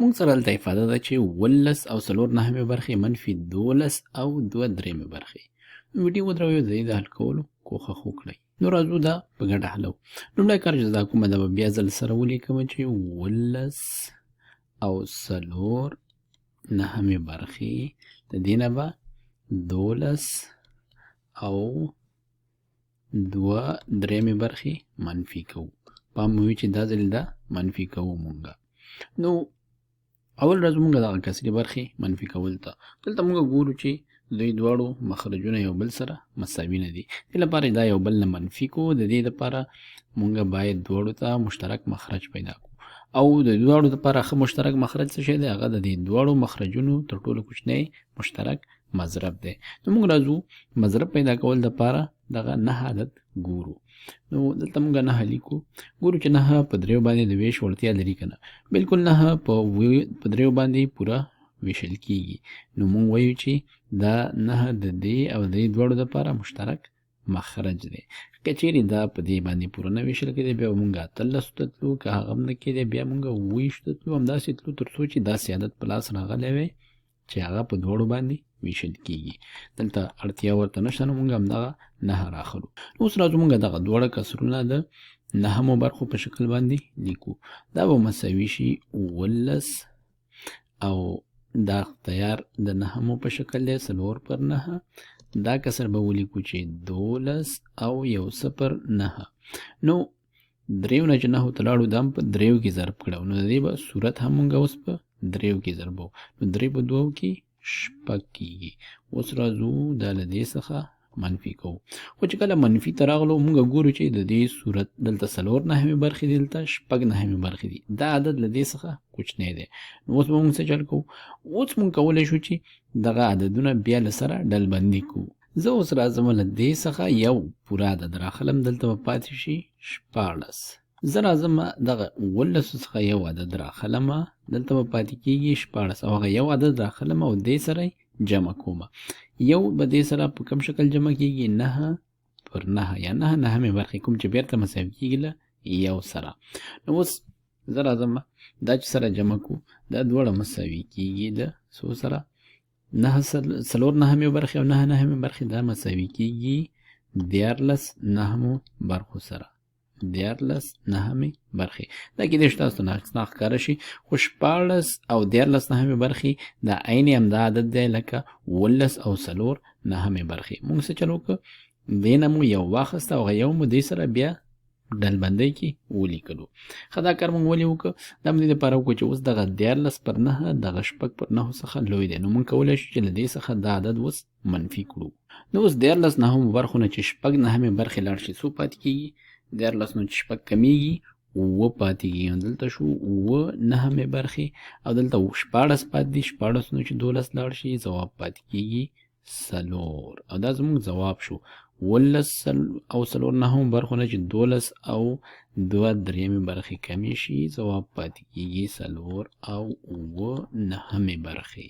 موږ سره دلته افاده ده چې 18 او 4/9 برخې منفي 12 او 2/3 برخې. ویډیو ودروي د دې د حل کولو کوښښ وکړئ. نو راځو دا په ګډه حلو. لومړی کار چې دا کومه ده به بیا ځل سره ولیکم چې 18 او 4/9 برخې د دې نه به 12 او 2/3 برخې منفي کوو. پام مو وي چې دا ځل دا منفي کوو مونږه. نو اول راځو مونږ دغه کسري برخې منفي کول ته. دلته مونږ ګورو چې دوی دواړو مخرجونه یو بل سره مساوي نه دي. دې لپاره دا یو بل نه منفي کوو. د دې لپاره مونږ باید دواړو ته مشترک مخرج پیدا کړو. او د دواړو لپاره ښه مشترک مخرج څه شی دی؟ هغه د دې دواړو مخرجونو تر ټولو کوچنی مشترک مضرب دی. نو مونږ راځو مضرب پیدا کول لپاره دغه 9 عدد ګورو. نو دلته مونږ 9 لیکو. ګورو چې 9 په 3 باندې د ویش وړتیا لري که نه؟ بلکل 9 په 3 باندې پوره ویشل کیږي. نو مونږ وایو چې دا 9 د دې او د دې دواړو لپاره مشترک مخرج دی. که چیرې دا په دې باندې پوره نه ویشل کېدی بیا به مونږ 18 ته تلو. که هغه هم نه کېدی بیا مونږ 20 ته تلو. همداسې تلو تر څو چې داسې عدد په لاس راغلی وی چې هغه په دواړو باندې ویشل کیږي. دلته اړتیا ورته نشته نو مونږ همدغه 9 راخلو. اوس راځو مونږ دغه دواړه کسرونه د 9 برخو په شکل باندې لیکو. دا به مساوي شي 18 او دا تیار د 9 په شکل دی 4/9. دا کسر به ولیکو چې 12 او 1/9. نو 3 نه چې 9 ته لاړو دا هم په 3 کې ضرب کړو. نو د دې به صورت هم مونږ اوس په 3 کې ضربو. نو 3 په 2 کې 6 کېږي. اوس راځو دا له دې څخه منفي کوو. خو چې کله منفي ته راغلو مونږ ګورو چې د دې صورت دلته 4/9 برخې دي، دلته 6/9 برخې دي. دا عدد له دې څخه کوچنی دی. نو اوس به مونږ څه چل کوو؟ اوس مونږ کولی شو چې دغه عددونه بیا له سره ډلبندي کوو. زه اوس راځم له دې څخه یو پوره عدد راخلم. دلته به پاتې شي 14. زه راځم دغه 18 څخه یو عدد راخلم. دلته به پاتې کېږي 14 او هغه یو عدد راخلم او دې سره جمع کوم. یو به دې سره په کوم شکل جمع کېږي؟ 9/9 یا 9/9 برخې کوم چې بیرته مساوي کېږي له یو سره. نو اوس زه راځم دا چې سره جمع کو دا دواړه مساوي کېږي له څو سره؟ 4/9 برخې او 9/9 برخې دا مساوي کېږي 14/9 برخو سره. 14/9 برخې دا کېدای شي تاسو ته ناقص ښکاره شي، خو 14 او 14/9 برخې دا عین همدا عدد دی لکه 18 او 4/9 برخې. موږ څه چل وکړو؟ دې نه مو یو واخیسته او هغه یو مو دې سره بیا ډلبندۍ کې ولیکلو. ښه دا کار مونږ ولې وکړو؟ دا مو دې دپاره وکړو چې اوس دغه 14/9 دغه 6/9 څخه لوی دی. نو مونږ کولی شو چې له دې څخه دا عدد اوس منفي کړو. نو اوس 14/9 برخو نه چې 6/9 برخې لاړ شي څو پاتې کېږي؟ 14 نو چې 6 کمیږي 9 پاتې کېږي. نو دلته شو 9/9 برخې او دلته 14 پاتې دي. 14 نو چې 12 لاړ شي ځواب پاتې کېږي 4 او دا زموږ ځواب شو. 18 او 4/9 برخو نه چې 12 او 2/3 برخې کمې شي ځواب پاتې کېږي 4 او 9 برخې.